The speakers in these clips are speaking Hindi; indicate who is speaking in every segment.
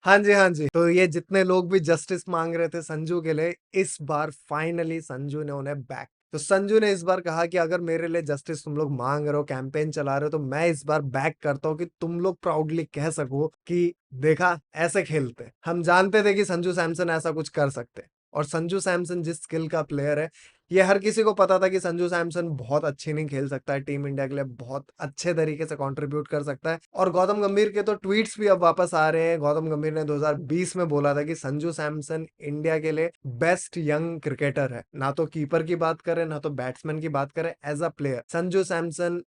Speaker 1: हाँ जी, हाँ जी। तो ये जितने लोग भी जस्टिस माँग रहे थे संजू के लिए, इस बार फाइनली संजू ने उन्हें बैक। तो संजू ने इस बार कहा कि अगर मेरे लिए जस्टिस तुम लोग माँग रहे हो, कैंपेन चला रहे हो, तो मैं इस बार बैक करता हूँ कि तुम लोग प्राउडली कह सको कि देखा ऐसे खेलते हैं। हम जानते थे कि संजू सैमसन ऐसा कुछ कर सकते हैं और संजू सैमसन जिस स्किल का प्लेयर है, ये हर किसी को पता था कि संजू सैमसन बहुत अच्छी इनिंग खेल सकता है, टीम इंडिया के लिए बहुत अच्छे तरीके से कंट्रीब्यूट कर सकता है और गौतम गंभीर के तो ट्वीट्स भी अब वापस आ रहे हैं। गौतम गंभीर ने 2020 में बोला था कि संजू सैमसन इंडिया के लिए बेस्ट यंग क्रिकेटर है। ना तो कीपर की बात करें, ना तो बैट्समैन की बात करें, as a player Sanju Samson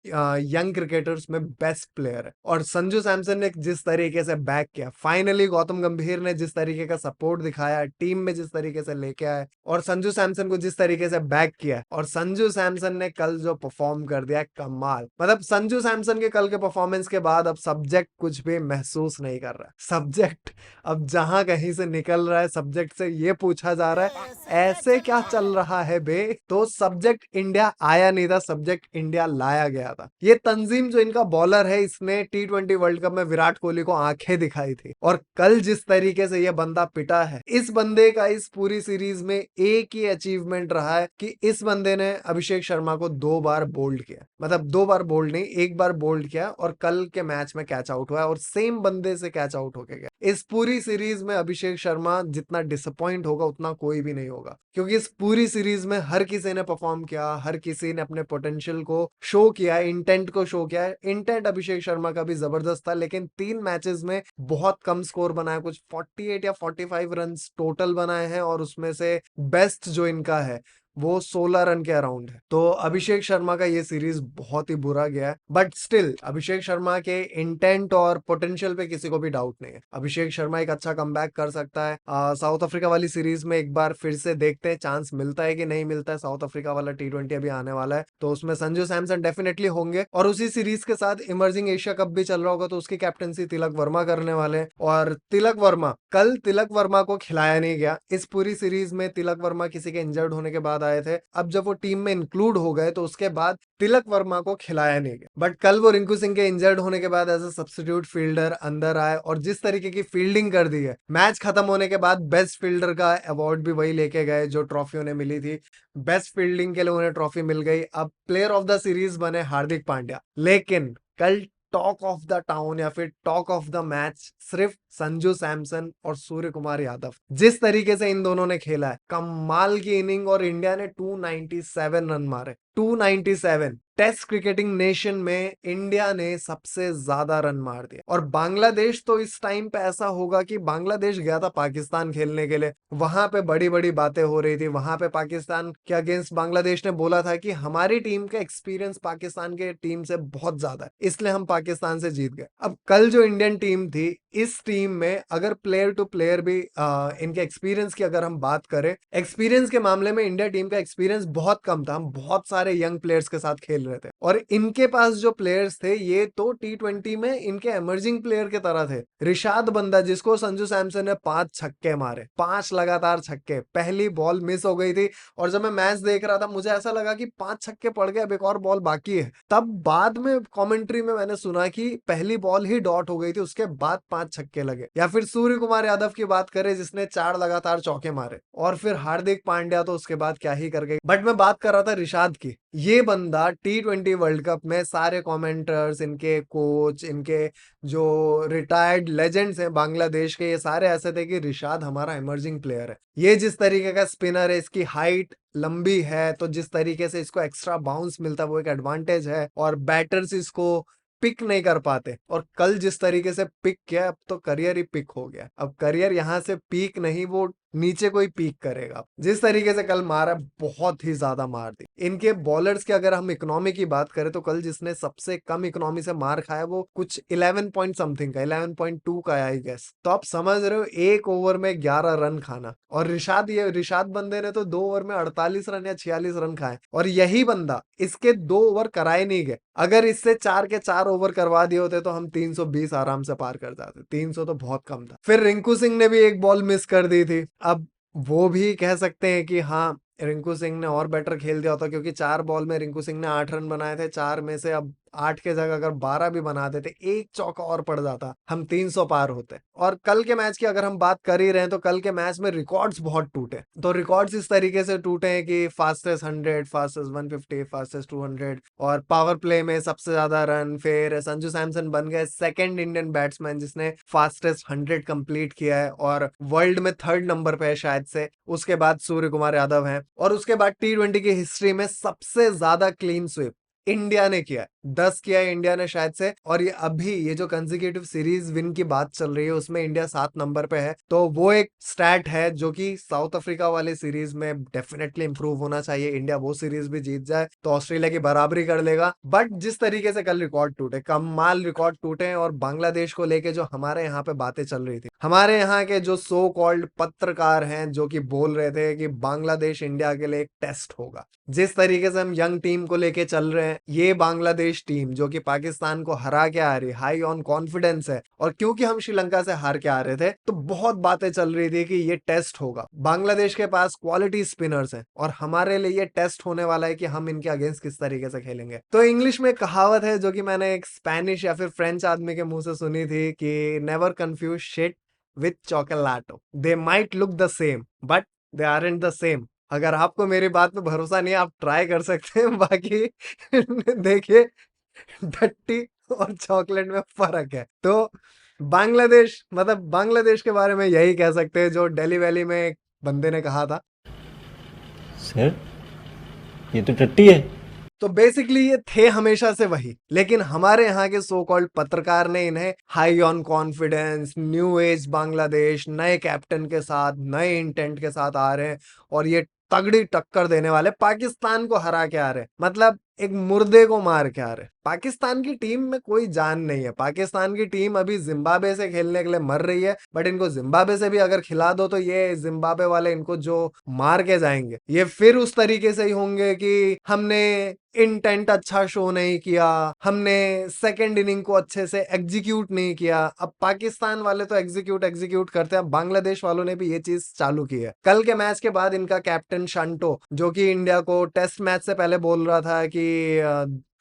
Speaker 1: young cricketers में बेस्ट प्लेयर है। और संजू सैमसन ने जिस तरीके से बैक किया, फाइनली गौतम गंभीर ने जिस तरीके का सपोर्ट दिखाया, टीम में जिस तरीके से लेके आए और संजू सैमसन को जिस तरीके से बैक किया और संजू सैमसन ने कल जो परफॉर्म कर दिया कमाल। मतलब संजू सैमसन के कल के परफॉर्मेंस के बाद अब सब्जेक्ट कुछ भी महसूस नहीं कर रहा है। सब्जेक्ट अब जहां कहीं से निकल रहा है, सब्जेक्ट से ये पूछा जा रहा है ऐसे क्या चल रहा है बे। तो सब्जेक्ट इंडिया आया नहीं था, सब्जेक्ट इंडिया लाया गया था। ये तंजीम जो इनका बॉलर है, इसने T20 वर्ल्ड कप में विराट कोहली को आंखें दिखाई थी और कल जिस तरीके से ये बंदा पिटा है, इस बंदे का इस पूरी सीरीज में एक ही अचीवमेंट रहा है कि इस बंदे ने अभिषेक शर्मा को 2 बार बोल्ड किया। मतलब 2 बार बोल्ड नहीं, 1 बार बोल्ड किया और कल के मैच में कैच आउट हुआ और सेम बंदे से कैच आउट होके गया। इस पूरी सीरीज में अभिषेक शर्मा जितना डिसअपॉइंट होगा उतना कोई भी नहीं होगा, क्योंकि इस पूरी सीरीज में हर किसी ने परफॉर्म किया, हर किसी ने अपने पोटेंशियल को शो किया, इंटेंट को शो किया है। इंटेंट अभिषेक शर्मा का भी जबरदस्त था, लेकिन 3 मैचेस में बहुत कम स्कोर बनाया, कुछ 48 या 45 रन टोटल बनाए हैं और उसमें से बेस्ट जो इनका है वो 16 रन के अराउंड है। तो अभिषेक शर्मा का ये सीरीज बहुत ही बुरा गया है, बट स्टिल अभिषेक शर्मा के इंटेंट और पोटेंशियल पे किसी को भी डाउट नहीं है। अभिषेक शर्मा एक अच्छा कमबैक कर सकता है। साउथ अफ्रीका वाली सीरीज में एक बार फिर से देखते हैं चांस मिलता है कि नहीं मिलता है। साउथ अफ्रीका वाला T20 अभी आने वाला है, तो उसमें संजू सैमसन डेफिनेटली होंगे और उसी सीरीज के साथ इमर्जिंग एशिया कप भी चल रहा होगा, तो उसकी कैप्टनसी तिलक वर्मा करने वाले हैं। और तिलक वर्मा को खिलाया नहीं गया इस पूरी सीरीज में। तिलक वर्मा किसी के इंजर्ड होने के बाद आए थे, अब जब वो टीम में इंक्लूड हो गए तो उसके बाद तिलक वर्मा को खिलाया नहीं गया। बट कल वो रिंकू सिंह के इंजर्ड होने के बाद एज अ सब्स्टिट्यूट फील्डर अंदर आए और जिस तरीके की फील्डिंग कर दी है, मैच खत्म होने के बाद बेस्ट फील्डर का अवार्ड भी वही लेके गए जो ट्रॉफी उन्हें मिली थी। बेस्ट फील्डिंग के लिए उन्हें ट्रॉफी मिल गई। अब प्लेयर ऑफ द सीरीज बने हार्दिक पांड्या, लेकिन कल टॉक ऑफ द टाउन या फिर टॉक ऑफ द मैच सिर्फ संजू सैमसन और सूर्य कुमार यादव। जिस तरीके से इन दोनों ने खेला है, कमाल की इनिंग। और इंडिया ने 297 रन मारे, 297। टेस्ट क्रिकेटिंग नेशन में इंडिया ने सबसे ज्यादा रन मार दिया। और बांग्लादेश तो इस टाइम पे ऐसा होगा कि बांग्लादेश गया था पाकिस्तान खेलने के लिए, वहां पे बड़ी बड़ी बातें हो रही थी। वहां पे पाकिस्तान के अगेंस्ट बांग्लादेश ने बोला था कि हमारी टीम का एक्सपीरियंस पाकिस्तान के टीम से बहुत ज्यादा है, इसलिए हम पाकिस्तान से जीत गए। अब कल जो इंडियन टीम थी, इस टीम में अगर प्लेयर टू प्लेयर भी इनके एक्सपीरियंस की अगर हम बात करें, एक्सपीरियंस के मामले में इंडिया टीम का एक्सपीरियंस बहुत कम था। हम बहुत सारे यंग प्लेयर्स के साथ खेल रहे थे और इनके पास जो प्लेयर्स थे ये तो T20 में इनके एमर्जिंग प्लेयर के तरह थे। रिशाद बंदा जिसको संजू सैमसन ने 5 छक्के मारे, 5 लगातार छक्के, पहली बॉल मिस हो गई थी और जब मैं मैच देख रहा था मुझे ऐसा लगा कि 5 छक्के पड़ गए, अब एक और बॉल बाकी है। तब बाद में कमेंट्री में मैंने सुना कि पहली बॉल ही डॉट हो गई थी, उसके बाद 5 छक्के लगे। या फिर सूर्य कुमार यादव की बात करें जिसने 4 लगातार चौके मारे और फिर हार्दिक पांड्या तो उसके बाद क्या ही कर गए। बट मैं बात कर रहा था रिशाद की। ये बंदा T20 वर्ल्ड कप में सारे कमेंटर्स, इनके कोच, इनके जो रिटायर्ड लेजेंड्स हैं बांग्लादेश के, ये सारे ऐसे थे कि रिशाद हमारा इमर्जिंग प्लेयर है। ये जिस तरीके का स्पिनर है, इसकी हाइट लंबी है, तो जिस तरीके से इसको एक्स्ट्रा बाउंस मिलता है वो एक एडवांटेज है और बैटर्स इसको पिक नहीं कर पाते। और कल जिस तरीके से पिक किया, अब तो करियर ही पिक हो गया। अब करियर यहां से पीक नहीं, वो नीचे कोई पीक करेगा। जिस तरीके से कल मारा, बहुत ही ज्यादा मार दी। इनके बॉलर्स की अगर हम इकोनॉमी की बात करें तो कल जिसने सबसे कम इकोनॉमी से मार खाया वो कुछ 11 पॉइंट समथिंग का, 11.2 का आई गेस। तो आप समझ रहे हो, एक ओवर में 11 रन खाना। और रिशाद बंदे ने तो 2 ओवर में 48 रन या 46 रन खाए और यही बंदा इसके 2 ओवर कराए नहीं गए। अगर इससे 4 के 4 ओवर करवा दिए होते तो हम 320 आराम से पार कर जाते। 300 तो बहुत कम था। फिर रिंकू सिंह ने भी एक बॉल मिस कर दी थी। अब वो भी कह सकते हैं कि हाँ, रिंकू सिंह ने और बेटर खेल दिया होता, क्योंकि 4 बॉल में रिंकू सिंह ने 8 रन बनाए थे। 4 में से अब 8 के जगह अगर 12 भी बना देते, एक चौका और पड़ जाता, हम 300 पार होते। और कल के मैच की अगर हम बात कर ही रहे हैं तो कल के मैच में रिकॉर्ड्स बहुत टूटे। तो रिकॉर्ड्स इस तरीके से टूटे हैं कि फास्टेस्ट 100, फास्टेस्ट 150, फास्टेस्ट 200 और पावर प्ले में सबसे ज्यादा रन। फिर संजू सैमसन बन गए सेकंड इंडियन बैट्समैन जिसने फास्टेस्ट 100 कंप्लीट किया है और वर्ल्ड में थर्ड नंबर पे है शायद से। उसके बाद सूर्य कुमार यादव हैं और उसके बाद टी20 की हिस्ट्री में सबसे ज्यादा क्लीन स्वीप इंडिया ने किया है, 10 किया है इंडिया ने शायद से। और ये अभी ये जो कंसेक्यूटिव सीरीज विन की बात चल रही है उसमें इंडिया 7 नंबर पे है। तो वो एक स्टैट है जो कि साउथ अफ्रीका वाले सीरीज में डेफिनेटली इंप्रूव होना चाहिए। इंडिया वो सीरीज भी जीत जाए तो ऑस्ट्रेलिया की बराबरी कर लेगा। बट जिस तरीके से कल रिकॉर्ड टूटे, कमाल रिकॉर्ड टूटे। और बांग्लादेश को लेके जो हमारे यहाँ पे बातें चल रही थी, हमारे यहाँ के जो सो कॉल्ड पत्रकार हैं जो कि बोल रहे थे कि बांग्लादेश इंडिया के लिए एक टेस्ट होगा, जिस तरीके से हम यंग टीम को लेके चल रहे हैं, ये बांग्लादेश टीम जो कि पाकिस्तान को हरा के आ रही, हाई ऑन कॉन्फिडेंस है। और क्योंकि हम श्रीलंका से हार के आ रहे थे तो बहुत बातें चल रही थी कि ये टेस्ट होगा। बांग्लादेश के पास क्वालिटी स्पिनर्स हैं और हमारे लिए ये टेस्ट होने वाला है कि हम इनके अगेंस्ट किस तरीके से खेलेंगे। तो इंग्लिश में एक कहावत है जो कि मैंने एक स्पेनिश या फिर फ्रेंच आदमी के मुंह से सुनी थी कि never confuse shit with chocolate, they might look the same but they aren't the same. अगर आपको मेरी बात पे भरोसा नहीं है आप ट्राई कर सकते हैं, बाकी देखिए टट्टी और चॉकलेट में फर्क है। तो बांग्लादेश, मतलब बांग्लादेश के बारे में यही कह सकते हैं जो दिल्ली वैली में एक बंदे ने कहा था,
Speaker 2: सर ये तो टट्टी है।
Speaker 1: तो बेसिकली ये थे हमेशा से वही। लेकिन हमारे यहाँ के सो कॉल्ड पत्रकार ने इन्हें high on confidence, new age Bangladesh, नए कैप्टन के साथ, नए इंटेंट के साथ आ रहे हैं और ये तगड़ी टक्कर देने वाले, पाकिस्तान को हरा के आ रहे हैं। मतलब एक मुर्दे को मार के आ रहे हैं। पाकिस्तान की टीम में कोई जान नहीं है। पाकिस्तान की टीम अभी जिम्बाब्वे से खेलने के लिए मर रही है, बट इनको जिम्बाब्वे से भी अगर खिला दो तो ये जिम्बाब्वे वाले इनको जो मार के जाएंगे, ये फिर उस तरीके से ही होंगे कि हमने इंटेंट अच्छा शो नहीं किया, हमने सेकेंड इनिंग को अच्छे से एग्जीक्यूट नहीं किया। अब पाकिस्तान वाले तो एग्जीक्यूट करते हैं, बांग्लादेश वालों ने भी ये चीज चालू की है। कल के मैच के बाद इनका कैप्टन शंटो जो कि इंडिया को टेस्ट मैच से पहले बोल रहा था कि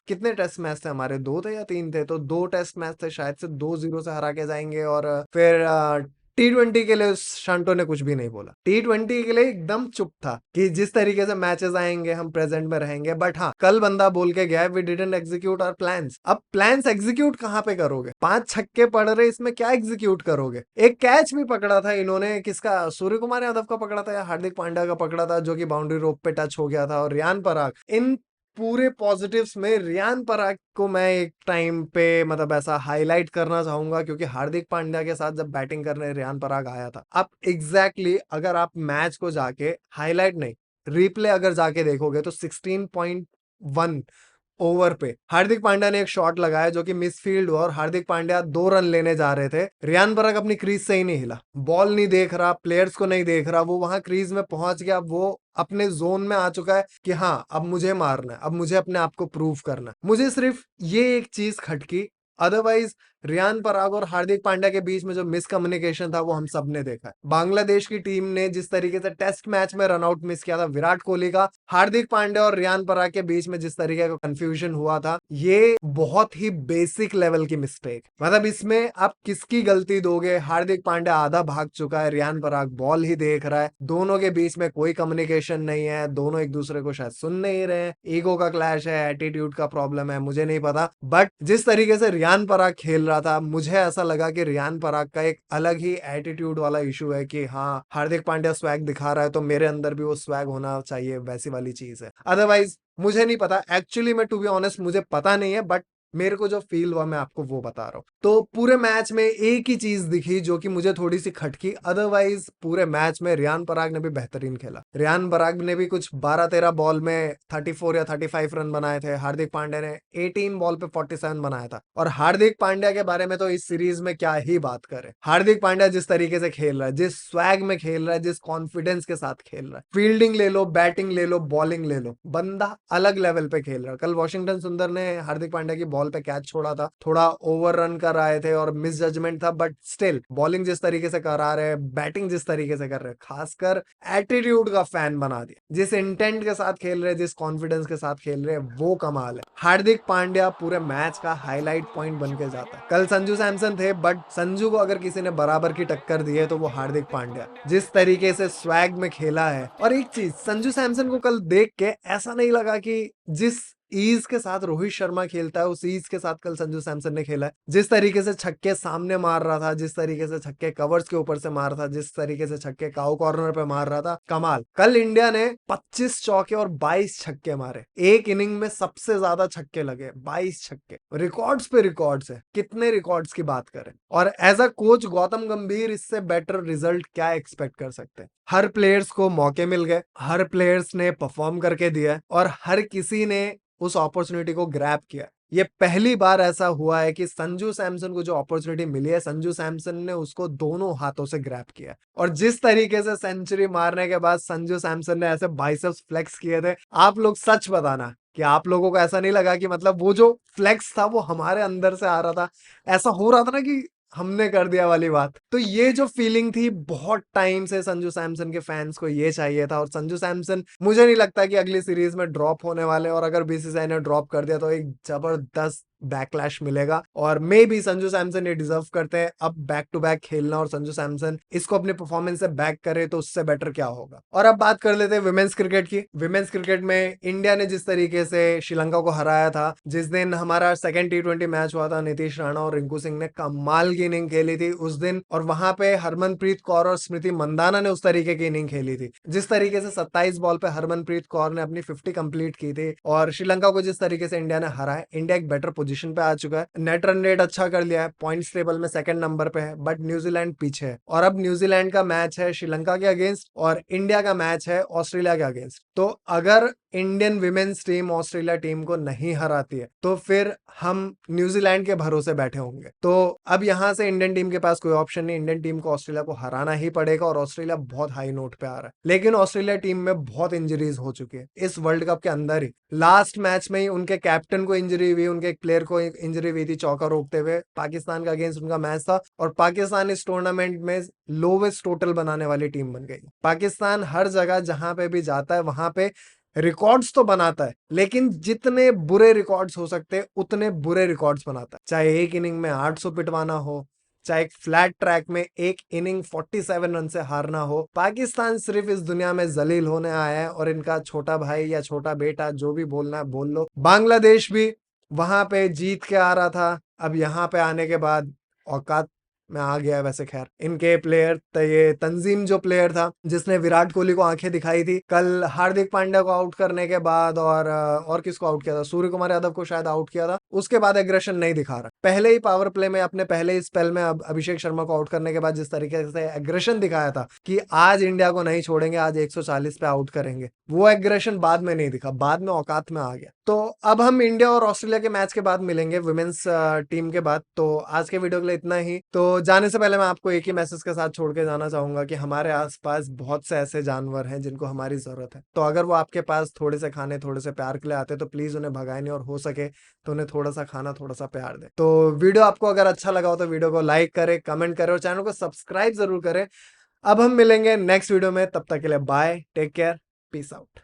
Speaker 1: कितने टेस्ट मैच थे हमारे, 2 थे या 3 थे, तो 2 टेस्ट मैच थे शायद से, 2-0 से हरा के जाएंगे। और फिर टी20 के लिए शांटो ने कुछ भी नहीं बोला। टी20 के लिए एकदम चुप था कि जिस तरीके से मैचेस आएंगे हम प्रेजेंट में रहेंगे। बट हाँ, कल बंदा बोल के गया we didn't execute our plans. अब प्लान्स एग्जीक्यूट कहाँ पे करोगे? 5 छक्के पड़ रहे, इसमें क्या एग्जीक्यूट करोगे? एक कैच भी पकड़ा था इन्होंने, किसका, सूर्य कुमार यादव का पकड़ा था या हार्दिक पांड्या का पकड़ा था, जो कि बाउंड्री रोप पे टच हो गया था। और रियान पराग, इन पूरे पॉजिटिव्स में रियान पराग को मैं एक टाइम पे मतलब ऐसा हाईलाइट करना चाहूंगा, क्योंकि हार्दिक पांड्या के साथ जब बैटिंग करने रियान पराग आया था, अब एग्जैक्टली अगर आप मैच को जाके हाईलाइट नहीं, रिप्ले अगर जाके देखोगे तो 16.1 ओवर पे हार्दिक पांड्या ने एक शॉट लगाया जो कि मिसफील्ड हुआ और हार्दिक पांड्या 2 रन लेने जा रहे थे। रियान पराग अपनी क्रीज से ही नहीं हिला, बॉल नहीं देख रहा, प्लेयर्स को नहीं देख रहा, वो वहां क्रीज में पहुंच गया, वो अपने जोन में आ चुका है कि हाँ अब मुझे मारना है, अब मुझे अपने आप को प्रूव करना है। मुझे सिर्फ ये एक चीज खटकी, अदरवाइज रियान पराग और हार्दिक पांड्या के बीच में जो मिसकम्युनिकेशन था वो हम सब ने देखा है। बांग्लादेश की टीम ने जिस तरीके से टेस्ट मैच में रनआउट मिस किया था विराट कोहली का, हार्दिक पांड्या और रियान पराग के बीच में जिस तरीके का कंफ्यूजन हुआ था, ये बहुत ही बेसिक लेवल की मिस्टेक। मतलब इसमें आप किसकी गलती दोगे? हार्दिक पांड्या आधा भाग चुका है, रियान पराग बॉल ही देख रहा है, दोनों के बीच में कोई कम्युनिकेशन नहीं है, दोनों एक दूसरे को शायद सुन नहीं रहे हैं, ईगो का क्लैश है, एटीट्यूड का प्रॉब्लम है, मुझे नहीं पता। बट जिस तरीके से रियान पराग खेल रहा था, मुझे ऐसा लगा कि रियान पराग का एक अलग ही एटीट्यूड वाला इशू है कि हाँ हार्दिक पांड्या स्वैग दिखा रहा है तो मेरे अंदर भी वो स्वैग होना चाहिए, वैसी वाली चीज है। अदरवाइज मुझे नहीं पता एक्चुअली, मैं टू बी ऑनेस्ट मुझे पता नहीं है, बट मेरे को जो फील हुआ मैं आपको वो बता रहा हूँ। तो पूरे मैच में एक ही चीज दिखी जो कि मुझे थोड़ी सी खटकी, अदरवाइज पूरे मैच में रियान पराग ने भी बेहतरीन खेला। रियान पराग ने भी कुछ 12-13 बॉल में 34 या 35 रन बनाए थे, हार्दिक पांड्या ने 18 बॉल पे 47 बनाया था। और हार्दिक पांड्या के बारे में तो इस सीरीज में क्या ही बात करें। हार्दिक पांड्या जिस तरीके से खेल रहा है, जिस स्वैग में खेल रहा है, जिस कॉन्फिडेंस के साथ खेल रहा है, फील्डिंग ले लो, बैटिंग ले लो, बॉलिंग ले लो, बंदा अलग लेवल पे खेल रहा है। कल वॉशिंगटन सुंदर ने हार्दिक पांड्या की बॉल पे कैच छोड़ा था, थोड़ा ओवर रन कर आए थे और मिस जजमेंट था, बट स्टिल बॉलिंग जिस तरीके से करा रहे हैं, बैटिंग जिस तरीके से कर रहे हैं, खासकर एटीट्यूड का फैन बना दिया। जिस इंटेंट के साथ खेल रहे हैं, जिस कॉन्फिडेंस के साथ खेल रहे हैं, वो कमाल है। हार्दिक पांड्या पूरे मैच का हाईलाइट पॉइंट बन के जाता है। कल संजू सैमसन थे, बट संजू को अगर किसी ने बराबर की टक्कर दी है तो वो हार्दिक पांड्या। जिस तरीके से स्वैग में खेला है, और एक चीज संजू सैमसन को कल देख के ऐसा नहीं लगा कि जिस ईज के साथ रोहित शर्मा खेलता है उस ईज के साथ कल संजू सैमसन ने खेला है। जिस तरीके से छक्के सामने मार रहा था, जिस तरीके से छक्के कवर्स के ऊपर से मार रहा था, जिस तरीके से छक्के काउ कॉर्नर पे मार रहा था, कमाल। कल इंडिया ने 25 चौके और 22 छक्के मारे। एक इनिंग में सबसे ज्यादा छक्के लगे, 22 छक्के। रिकॉर्ड्स पे रिकॉर्ड्स है, कितने रिकॉर्ड्स की बात करें। और एज अ कोच गौतम गंभीर इससे बेटर रिजल्ट क्या एक्सपेक्ट कर सकते हैं। हर प्लेयर्स को मौके मिल गए, हर प्लेयर्स ने परफॉर्म करके दिया और हर किसी ने उस अपॉर्चुनिटी को ग्रैब किया। ये पहली बार ऐसा हुआ है कि संजू सैमसन को जो अपॉर्चुनिटी मिली है, संजू सैमसन ने उसको दोनों हाथों से ग्रैब किया। और जिस तरीके से सेंचुरी मारने के बाद संजू सैमसन ने ऐसे बाइसेप्स फ्लेक्स किए थे, आप लोग सच बताना कि आप लोगों को ऐसा नहीं लगा कि मतलब वो जो फ्लेक्स था वो हमारे अंदर से आ रहा था, ऐसा हो रहा था ना कि हमने कर दिया वाली बात। तो ये जो फीलिंग थी, बहुत टाइम से संजू सैमसन के फैंस को ये चाहिए था। और संजू सैमसन मुझे नहीं लगता कि अगली सीरीज में ड्रॉप होने वाले, और अगर बीसीसीआई ने ड्रॉप कर दिया तो एक जबरदस्त बैकलैश मिलेगा। और मे भी संजू सैमसन ये डिजर्व करते हैं अब बैक टू बैक खेलना, और संजू सैमसन इसको अपने परफॉर्मेंस से बैक करे तो उससे बेटर क्या होगा। और अब बात कर लेते हैं विमेंस क्रिकेट की। विमेंस क्रिकेट में इंडिया ने जिस तरीके से श्रीलंका को हराया था, जिस दिन हमारा सेकंड T20 मैच हुआ था, नीतीश राणा और रिंकू सिंह ने कमाल की इनिंग खेली थी उस दिन। और वहां पे हरमनप्रीत कौर और स्मृति मंदाना ने उस तरीके की इनिंग खेली थी। जिस तरीके से 27 बॉल पे हरमनप्रीत कौर ने अपनी 50 कंप्लीट की थी, और श्रीलंका को जिस तरीके से इंडिया ने हराया, इंडिया एक बेटर पोजीशन पे आ चुका है। नेट रन रेट अच्छा कर लिया है, पॉइंट्स टेबल में सेकंड नंबर पे है, बट न्यूजीलैंड पीछे है। और अब न्यूजीलैंड का मैच है श्रीलंका के अगेंस्ट, और इंडिया का मैच है ऑस्ट्रेलिया के अगेंस्ट। तो अगर Indian women's team Australia team को नहीं हराती है तो फिर हम न्यूजीलैंड के भरोसे बैठे होंगे। तो अब यहां से इंडियन टीम के पास कोई ऑप्शन नहीं, इंडियन टीम को ऑस्ट्रेलिया को हराना ही पड़ेगा। और ऑस्ट्रेलिया बहुत हाई नोट पे आ रहा है, लेकिन ऑस्ट्रेलिया टीम में बहुत इंजरीज हो चुकी है इस वर्ल्ड कप के अंदर ही। लास्ट मैच में ही उनके कैप्टन को इंजरी हुई, उनके एक प्लेयर को इंजरी हुई थी चौका रोकते हुए। पाकिस्तान का अगेंस्ट उनका मैच था, और पाकिस्तान इस टूर्नामेंट में लोवेस्ट टोटल बनाने वाली टीम बन गई। पाकिस्तान हर जगह जहां पे भी जाता है वहां पे रिकॉर्ड्स तो बनाता है, लेकिन जितने बुरे रिकॉर्ड्स हो सकते हैं उतने बुरे रिकॉर्ड्स बनाता है। चाहे एक इनिंग में 800 पिटवाना हो, चाहे एक फ्लैट ट्रैक में एक इनिंग 47 रन से हारना हो, पाकिस्तान सिर्फ इस दुनिया में जलील होने आया है। और इनका छोटा भाई या छोटा बेटा जो भी बोलना है बोल लो। बांग्लादेश भी वहां पे जीत के आ रहा था, अब यहाँ पे आने के बाद औकात में आ गया है। वैसे खैर इनके प्लेयर, ये तंजीम जो प्लेयर था जिसने विराट कोहली को आंखें दिखाई थी कल हार्दिक पांड्या को आउट करने के बाद, और किसको आउट किया था, सूर्य कुमार यादव को शायद आउट किया था, उसके बाद एग्रेशन नहीं दिखा रहा। पहले ही पावर प्ले में, अपने पहले ही स्पेल में अभिषेक शर्मा को आउट करने के बाद जिस तरीके से एग्रेशन दिखाया था कि आज इंडिया को नहीं छोड़ेंगे, आज 140 पे आउट करेंगे, वो एग्रेशन बाद में नहीं दिखा, बाद में औकात में आ गया। तो अब हम इंडिया और ऑस्ट्रेलिया के मैच के बाद मिलेंगे, वुमेन्स टीम के बाद। तो आज के वीडियो के लिए इतना ही। तो जाने से पहले मैं आपको एक ही मैसेज के साथ छोड़ के जाना चाहूंगा कि हमारे आसपास बहुत से ऐसे जानवर हैं जिनको हमारी जरूरत है। तो अगर वो आपके पास थोड़े से खाने, थोड़े से प्यार के लिए आते, तो प्लीज उन्हें भगाए नहीं, और हो सके तो उन्हें थोड़ा सा खाना, थोड़ा सा प्यार दे। तो वीडियो आपको अगर अच्छा लगा हो तो वीडियो को लाइक करें, कमेंट करें, और चैनल को सब्सक्राइब जरूर करें। अब हम मिलेंगे नेक्स्ट वीडियो में, तब तक के लिए bye, take care, peace out.